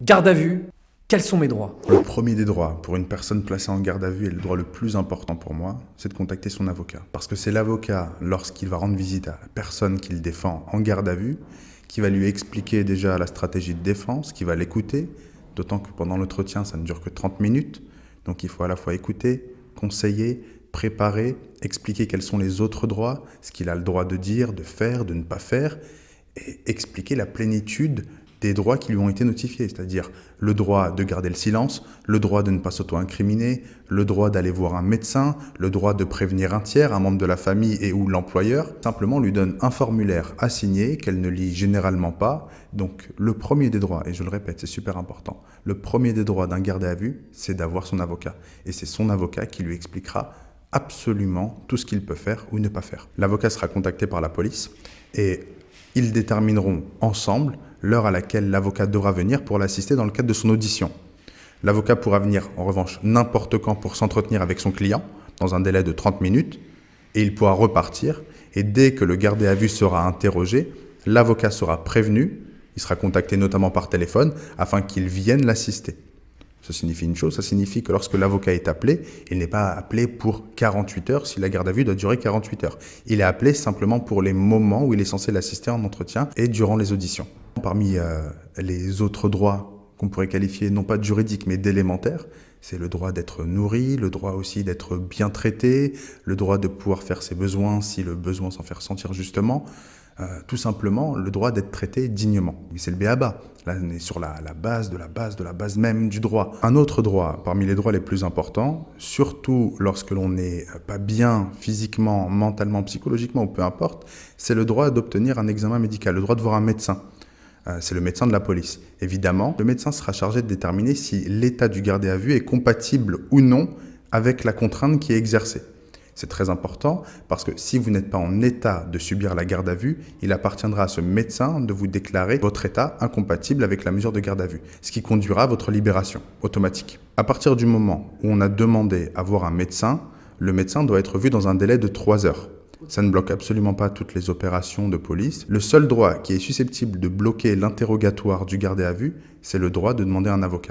Garde à vue, quels sont mes droits? Le premier des droits pour une personne placée en garde à vue et le droit le plus important pour moi, c'est de contacter son avocat. Parce que c'est l'avocat, lorsqu'il va rendre visite à la personne qu'il défend en garde à vue, qui va lui expliquer déjà la stratégie de défense, qui va l'écouter, d'autant que pendant l'entretien, ça ne dure que 30 minutes. Donc il faut à la fois écouter, conseiller, préparer, expliquer quels sont les autres droits, ce qu'il a le droit de dire, de faire, de ne pas faire, et expliquer la plénitude des droits qui lui ont été notifiés, c'est-à-dire le droit de garder le silence, le droit de ne pas s'auto-incriminer, le droit d'aller voir un médecin, le droit de prévenir un tiers, un membre de la famille et ou l'employeur. Simplement lui donne un formulaire à signer qu'elle ne lit généralement pas. Donc le premier des droits, et je le répète, c'est super important, le premier des droits d'un gardé à vue, c'est d'avoir son avocat. Et c'est son avocat qui lui expliquera absolument tout ce qu'il peut faire ou ne pas faire. L'avocat sera contacté par la police et ils détermineront ensemble l'heure à laquelle l'avocat devra venir pour l'assister dans le cadre de son audition. L'avocat pourra venir en revanche n'importe quand pour s'entretenir avec son client dans un délai de 30 minutes et il pourra repartir et dès que le gardé à vue sera interrogé, l'avocat sera prévenu, il sera contacté notamment par téléphone afin qu'il vienne l'assister. Ça signifie une chose, ça signifie que lorsque l'avocat est appelé, il n'est pas appelé pour 48 heures si la garde à vue doit durer 48 heures. Il est appelé simplement pour les moments où il est censé l'assister en entretien et durant les auditions. Parmi les autres droits qu'on pourrait qualifier non pas de juridiques mais d'élémentaires, c'est le droit d'être nourri, le droit aussi d'être bien traité, le droit de pouvoir faire ses besoins si le besoin s'en fait ressentir justement, tout simplement le droit d'être traité dignement. Mais c'est le b.a.-ba. Là, on est sur la base de la base de la base même du droit. Un autre droit, parmi les droits les plus importants, surtout lorsque l'on n'est pas bien physiquement, mentalement, psychologiquement ou peu importe, c'est le droit d'obtenir un examen médical, le droit de voir un médecin. C'est le médecin de la police. Évidemment, le médecin sera chargé de déterminer si l'état du gardé à vue est compatible ou non avec la contrainte qui est exercée. C'est très important parce que si vous n'êtes pas en état de subir la garde à vue, il appartiendra à ce médecin de vous déclarer votre état incompatible avec la mesure de garde à vue, ce qui conduira à votre libération automatique. À partir du moment où on a demandé à voir un médecin, le médecin doit être vu dans un délai de 3 heures. Ça ne bloque absolument pas toutes les opérations de police. Le seul droit qui est susceptible de bloquer l'interrogatoire du gardé à vue, c'est le droit de demander un avocat.